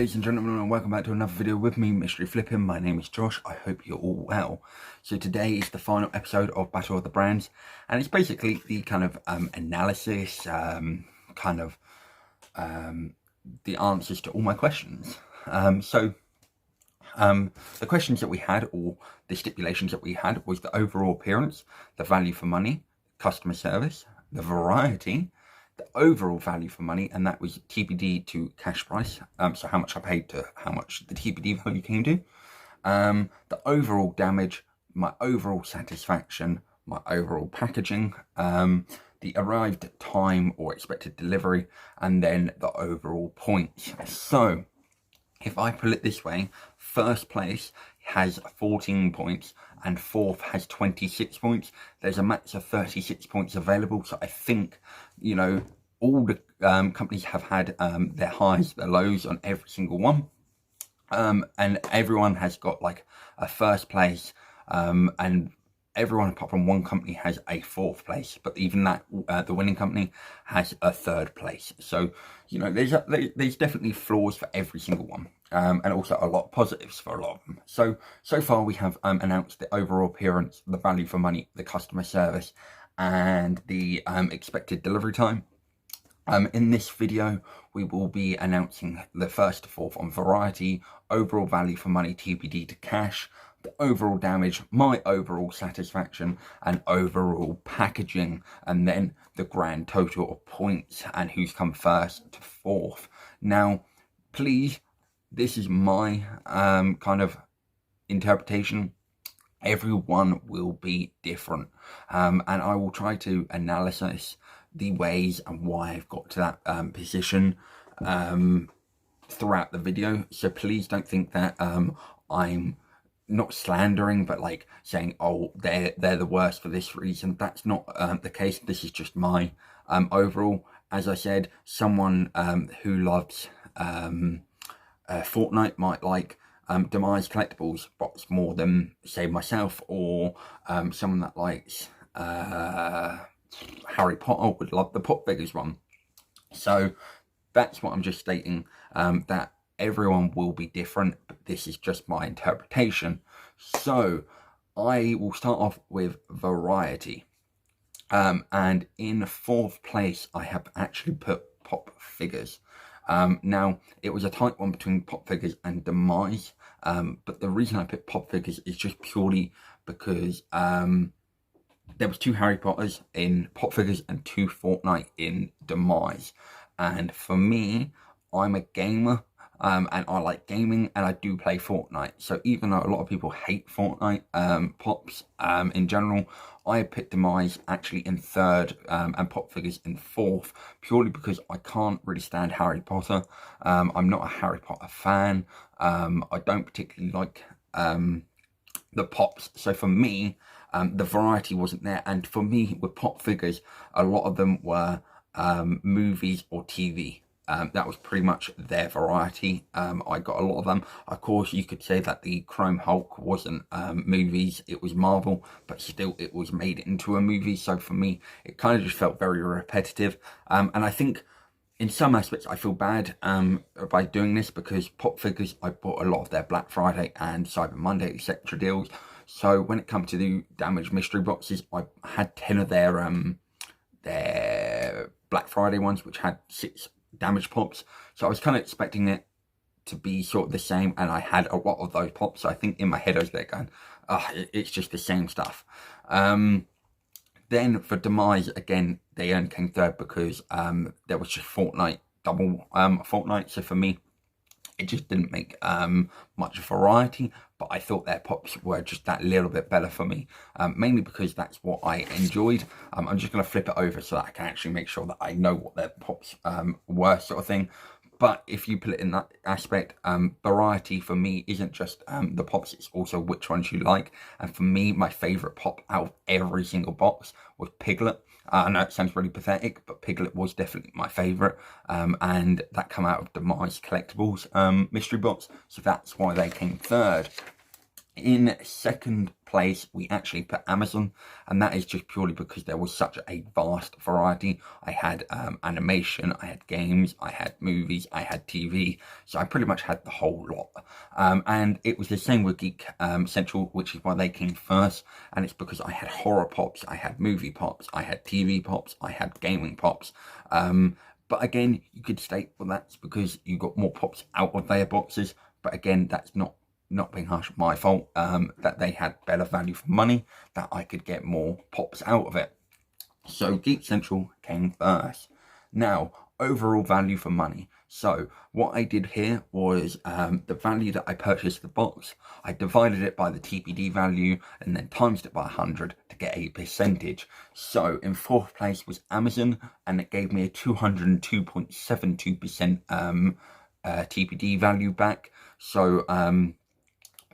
ladies and gentlemen, and welcome back to another video with me, Mystery Flipping. My name is Josh. I hope you're all well. So today is the final episode of Battle of the Brands, and it's basically the kind of analysis, the answers to all my questions. The questions that we had, or the stipulations that we had, was the overall appearance, the value for money, customer service, the variety, the overall value for money, and that was TBD to cash price, so how much I paid to how much the TBD value came to, the overall damage, my overall satisfaction, my overall packaging, the arrived time or expected delivery, and then the overall points. So if I put it this way, first place has 14 points and fourth has 26 points. There's a max of 36 points available, so I think, you know, all the companies have had their highs, their lows on every single one, and everyone has got like a first place, and everyone apart from one company has a fourth place, but even that, the winning company has a third place. So, you know, there's definitely flaws for every single one, and also a lot of positives for a lot of them. So far we have announced the overall appearance, the value for money, the customer service, and the expected delivery time. In this video, we will be announcing the first to fourth on variety, overall value for money, TBD to cash, the overall damage, my overall satisfaction, and overall packaging, and then the grand total of points and who's come first to fourth. Now, please, this is my kind of interpretation. Everyone will be different, and I will try to analyze the ways and why I've got to that position throughout the video. So please don't think that I'm not slandering, but like saying, oh, they're the worst for this reason. That's not the case. This is just my overall. As I said, someone who loves Fortnite might like Demize Collectibles box more than, say, myself, or someone that likes Harry Potter would love the Pop Figures one. So that's what I'm just stating, that everyone will be different, but this is just my interpretation. So I will start off with variety, and in fourth place I have actually put Pop Figures. Now, it was a tight one between Pop Figures and Demize, but the reason I picked Pop Figures is just purely because there was 2 Harry Potters in Pop Figures and 2 Fortnite in Demize. And for me, I'm a gamer, and I like gaming, and I do play Fortnite. So even though a lot of people hate Fortnite Pops in general, I picked Demize actually in third, and Pop Figures in fourth, purely because I can't really stand Harry Potter. I'm not a Harry Potter fan. I don't particularly like the Pops. So for me, the variety wasn't there. And for me, with Pop Figures, a lot of them were movies or TV. That was pretty much their variety. I got a lot of them. Of course, you could say that the Chrome Hulk wasn't movies, it was Marvel, but still it was made into a movie. So for me, it kind of just felt very repetitive. And I think in some aspects I feel bad by doing this, because Pop Figures, I bought a lot of their Black Friday and Cyber Monday etc. deals. So when it comes to the damaged mystery boxes, I had 10 of their Black Friday ones, which had 6 damaged pops. So I was kind of expecting it to be sort of the same, and I had a lot of those pops. So I think in my head I was there going, oh, it's just the same stuff. Then for Demize, again, they only came third because there was just Fortnite, double Fortnite. So for me, it just didn't make much variety, but I thought their pops were just that little bit better for me, mainly because that's what I enjoyed. I'm just going to flip it over so that I can actually make sure that I know what their pops were, sort of thing. But if you put it in that aspect, variety for me isn't just the pops, it's also which ones you like. And for me, my favourite pop out of every single box was Piglet. I know it sounds really pathetic, but Piglet was definitely my favourite, and that came out of Demize Collectibles mystery box, so that's why they came third. In second place, we actually put Amazon, and that is just purely because there was such a vast variety. I had animation, I had games, I had movies, I had TV, so I pretty much had the whole lot. And it was the same with Geek Central, which is why they came first, and it's because I had horror pops, I had movie pops, I had TV pops, I had gaming pops. But again, you could state, well, that's because you got more pops out of their boxes, but again, that's not being harsh, my fault, that they had better value for money, that I could get more pops out of it. So Geek Central came first. Now, overall value for money. So what I did here was the value that I purchased the box, I divided it by the TPD value and then times it by 100 to get a percentage. So in fourth place was Amazon, and it gave me a 202.72% TPD value back. So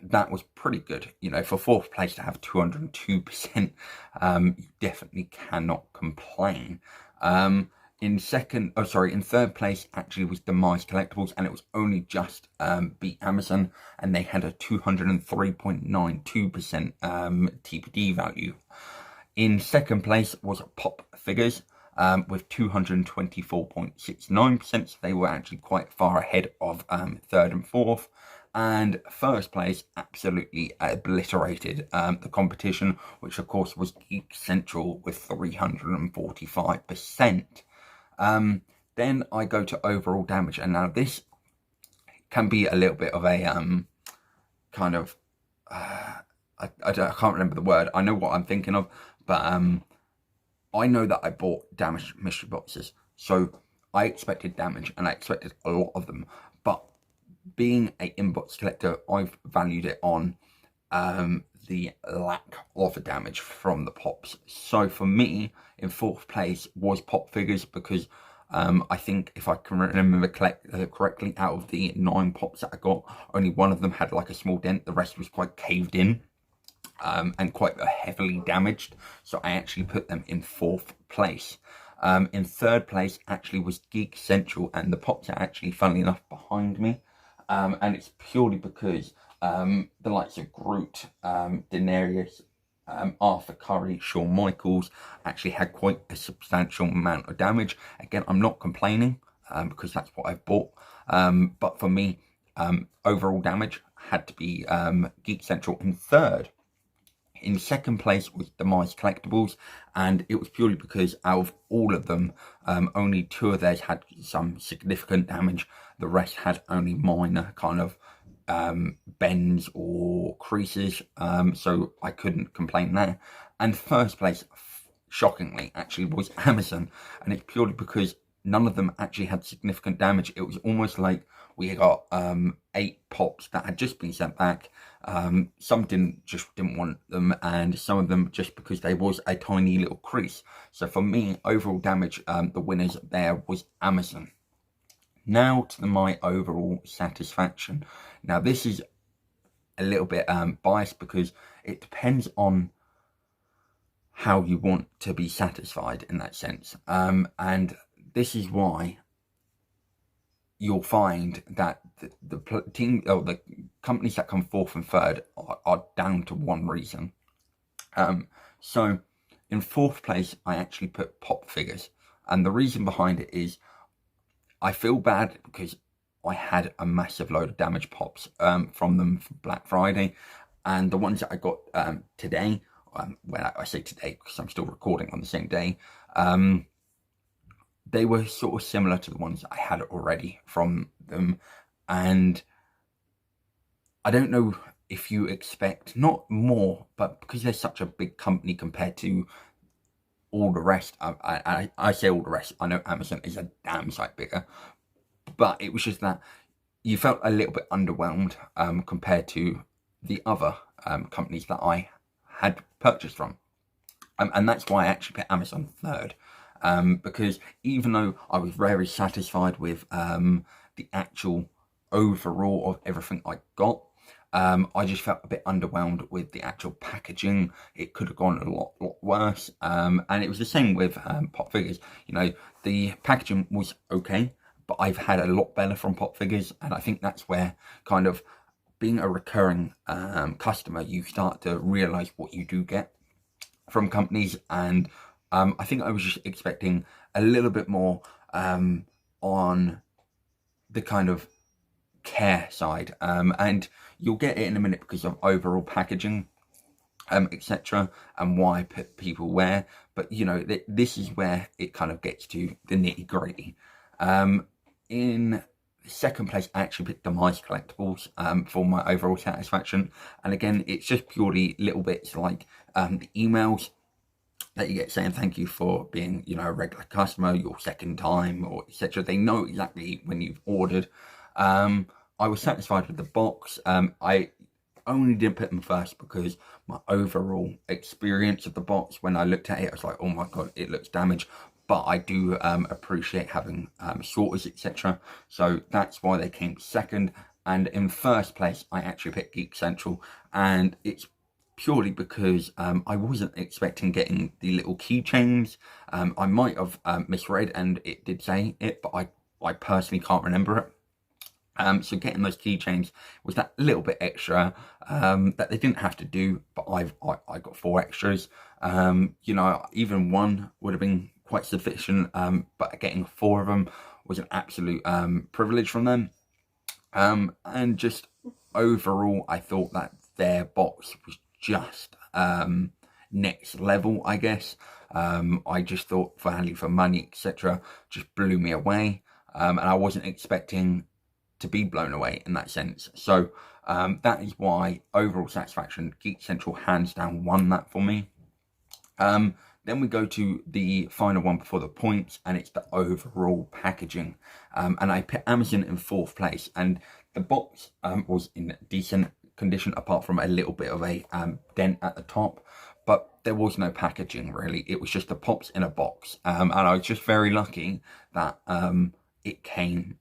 that was pretty good, you know, for fourth place to have 202%. You definitely cannot complain. In third place actually was Demize Collectibles, and it was only just beat Amazon, and they had a 203.92% TPD value. In second place was Pop Figures with 224.69%, so they were actually quite far ahead of third and fourth. And first place absolutely obliterated the competition, which of course was Geek Central with 345%. Then I go to overall damage, and now this can be a little bit of a kind of I can't remember the word. I know what I'm thinking of, but I know that I bought damaged mystery boxes, so I expected damage, and I expected a lot of them. But being a inbox collector, I've valued it on the lack of damage from the pops. So for me, in fourth place was Pop Figures, because I think, if I can remember correctly, out of the 9 pops that I got, only one of them had like a small dent. The rest was quite caved in and quite heavily damaged. So I actually put them in fourth place. In third place actually was Geek Central, and the pops are actually, funnily enough, behind me. And it's purely because the likes of Groot, Daenerys, Arthur Curry, Shawn Michaels actually had quite a substantial amount of damage. Again, I'm not complaining because that's what I've bought. But for me, overall damage had to be Geek Central in third. In second place was Demize Collectibles, and it was purely because out of all of them, only 2 of theirs had some significant damage. The rest had only minor kind of bends or creases, so I couldn't complain there. And first place, shockingly, actually was Amazon, and it's purely because none of them actually had significant damage. It was almost like we got 8 pops that had just been sent back. Some didn't want them, and some of them just because there was a tiny little crease. So for me, overall damage, the winners there was Amazon. Now to my overall satisfaction. Now this is a little bit biased because it depends on how you want to be satisfied in that sense. And this is why you'll find that the team or the companies that come fourth and third are down to one reason. So in fourth place, I actually put Pop Figures, and the reason behind it is I feel bad because I had a massive load of damaged pops from them for Black Friday, and the ones that I got today, when I say today because I'm still recording on the same day, they were sort of similar to the ones I had already from them. And I don't know if you expect, not more, but because they're such a big company compared to all the rest, I say all the rest, I know Amazon is a damn sight bigger, but it was just that you felt a little bit underwhelmed compared to the other companies that I had purchased from. And that's why I actually put Amazon third. Because even though I was very satisfied with the actual overall of everything I got, I just felt a bit underwhelmed with the actual packaging. It could have gone a lot worse. And it was the same with Pop Figures. You know, the packaging was okay, but I've had a lot better from Pop Figures, and I think that's where kind of being a recurring customer, you start to realize what you do get from companies, and I think I was just expecting a little bit more on the kind of care side, and you'll get it in a minute because of overall packaging, etc., and why people wear. But you know, this is where it kind of gets to the nitty gritty. In second place, I actually picked Demize Collectibles for my overall satisfaction, and again, it's just purely little bits like the emails that you get saying thank you for being, you know, a regular customer, your second time, or etc. They know exactly when you've ordered. I was satisfied with the box. I only didn't put them first because my overall experience of the box, when I looked at it, I was like, oh my god, it looks damaged. But I do appreciate having sorters, etc. So that's why they came second. And in first place, I actually picked Geek Central, and it's purely because I wasn't expecting getting the little keychains. I might have misread and it did say it, but I personally can't remember it. So getting those keychains was that little bit extra that they didn't have to do, but I got 4 extras. You know, even one would have been quite sufficient, but getting 4 of them was an absolute privilege from them. And just overall, I thought that their box was just next level, I guess. I just thought value for money, etc., just blew me away, and I wasn't expecting to be blown away in that sense. So that is why overall satisfaction, Geek Central hands down won that for me. Then we go to the final one before the points, and it's the overall packaging. And I put Amazon in 4th place, and the box was in decent condition apart from a little bit of a dent at the top, but there was no packaging really. It was just the Pops in a box, and I was just very lucky that it came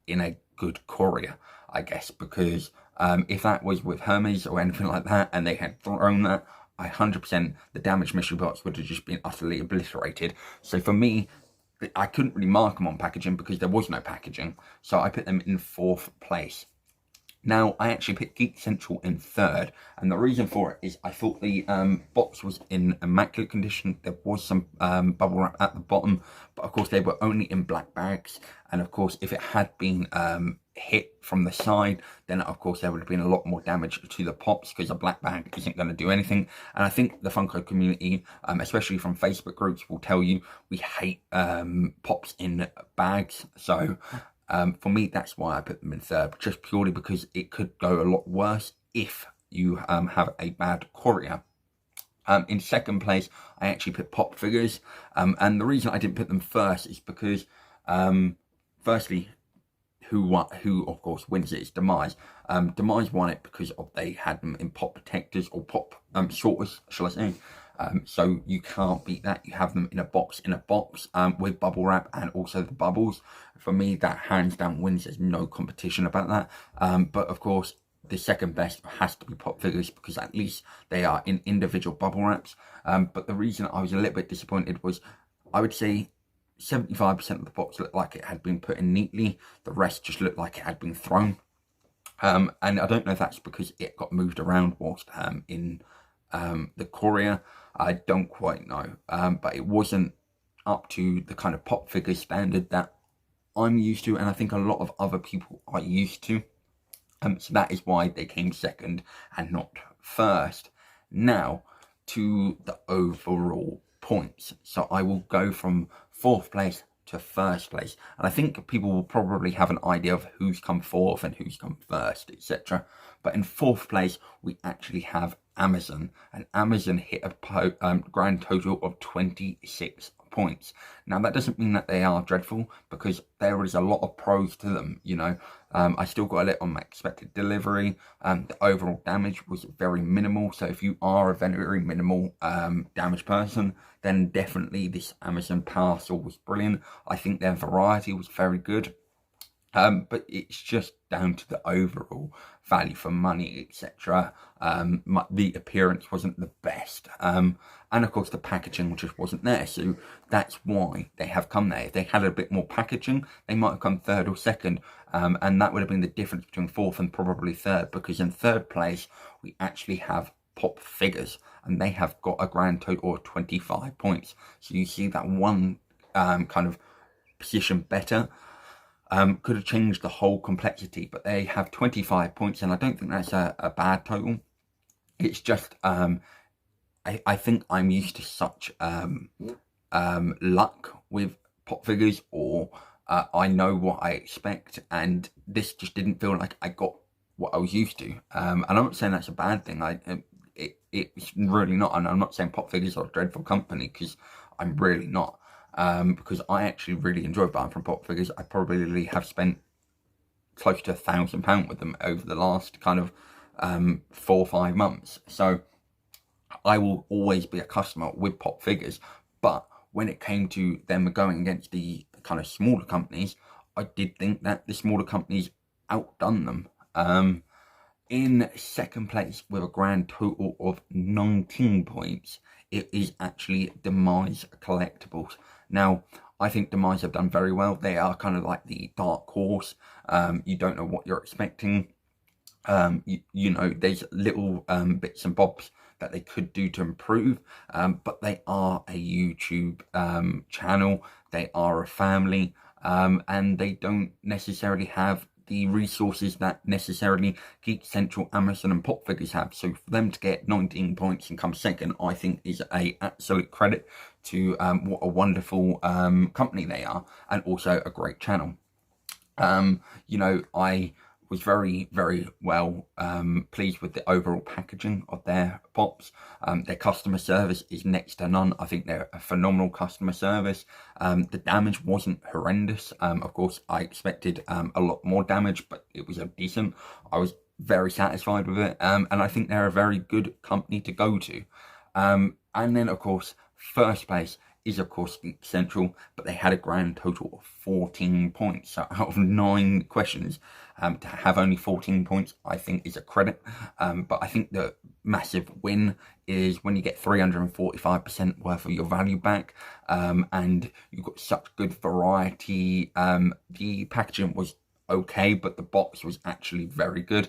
in a good courier, I guess, because if that was with Hermes or anything like that and they had thrown that, 100% the damaged mystery box would have just been utterly obliterated. So for me, I couldn't really mark them on packaging because there was no packaging, so I put them in 4th place. Now, I actually picked Geek Central in 3rd, and the reason for it is I thought the box was in immaculate condition. There was some bubble wrap at the bottom, but of course they were only in black bags, and of course if it had been hit from the side, then of course there would have been a lot more damage to the Pops, because a black bag isn't going to do anything. And I think the Funko community, especially from Facebook groups, will tell you we hate Pops in bags. So for me, that's why I put them in 3rd, just purely because it could go a lot worse if you have a bad courier. In 2nd place, I actually put pop figures, and the reason I didn't put them first is because, firstly, who of course wins it is Demize. Demize won it because they had them in pop protectors, or pop sorters, shall I say. So you can't beat that. You have them in a box with bubble wrap and also the bubbles. For me, that hands down wins. There's no competition about that. But of course, the second best has to be pop figures, because at least they are in individual bubble wraps. But the reason I was a little bit disappointed was, I would say 75% of the box looked like it had been put in neatly. The rest just looked like it had been thrown. And I don't know if that's because it got moved around whilst in the courier. I don't quite know, but it wasn't up to the kind of pop figure standard that I'm used to, and I think a lot of other people are used to. So that is why they came second and not first. Now to the overall points. So I will go from 4th place to 1st place, and I think people will probably have an idea of who's come 4th and who's come 1st, etc. But in 4th place, we actually have Amazon, and Amazon hit a grand total of 26 points. Now, that doesn't mean that they are dreadful, because there is a lot of pros to them, you know. I still got a little on my expected delivery. The overall damage was very minimal, so if you are a very minimal damage person, then definitely this Amazon parcel was brilliant. I think their variety was very good. But it's just down to the overall value for money, etc. The appearance wasn't the best, and of course the packaging just wasn't there. So that's why they have come there. If they had a bit more packaging, they might have come third or second, and that would have been the difference between fourth and probably third. Because in third place we actually have Pop figures, and they have got a grand total of 25 points. So you see that one kind of position better. Could have changed the whole complexity, but they have 25 points, and I don't think that's a bad total. It's just I think I'm used to such luck with pop figures, or I know what I expect, and this just didn't feel like I got what I was used to. And I'm not saying that's a bad thing. It's really not, and I'm not saying pop figures are a dreadful company, because I'm really not. Because I actually really enjoy buying from Pop figures. I probably have spent close to £1,000 with them over the last kind of 4 or 5 months. So I will always be a customer with Pop figures. But when it came to them going against the kind of smaller companies, I did think that the smaller companies outdone them. In second place with a grand total of 19 points, it is actually Demize Collectibles. Now, I think Demize have done very well. They are kind of like the dark horse. You don't know what you're expecting. You know, there's little bits and bobs that they could do to improve, but they are a YouTube channel. They are a family, and they don't necessarily have the resources that necessarily Geek Central, Amazon and Pop Figures have. So for them to get 19 points and come second, I think is a absolute credit to what a wonderful company they are, and also a great channel. You know, I was very, very well pleased with the overall packaging of their pops. Their customer service is next to none. I think they're a phenomenal customer service. The damage wasn't horrendous. Of course, I expected a lot more damage, but it was decent. I was very satisfied with it, and I think they're a very good company to go to. And then, of course, first place is of course Geek Central, but they had a grand total of 14 points. So out of 9 questions, to have only 14 points, I think is a credit. But I think the massive win is when you get 345% worth of your value back, and you've got such good variety. The packaging was okay, but the box was actually very good.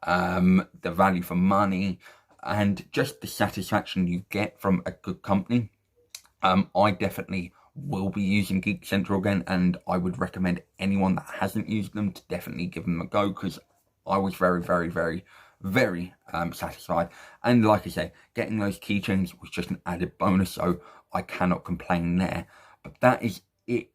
The value for money and just the satisfaction you get from a good company. I definitely will be using Geek Central again, and I would recommend anyone that hasn't used them to definitely give them a go, because I was very, very, very, very satisfied. And like I say, getting those keychains was just an added bonus, so I cannot complain there. But that is it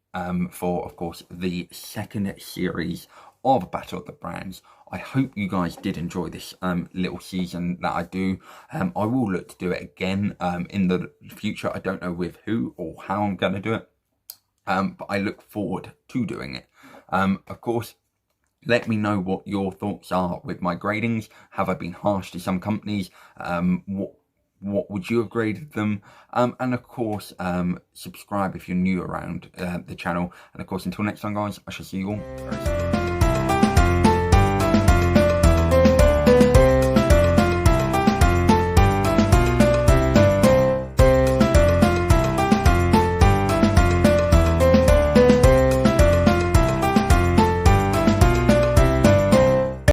for, of course, the second series of Battle of the Brands. I hope you guys did enjoy this little season that I do. I will look to do it again in the future. I don't know with who or how I'm going to do it, but I look forward to doing it. Of course, let me know what your thoughts are with my gradings. Have I been harsh to some companies? What would you have graded them? And of course, subscribe if you're new around the channel. And of course, until next time, guys, I shall see you all very soon.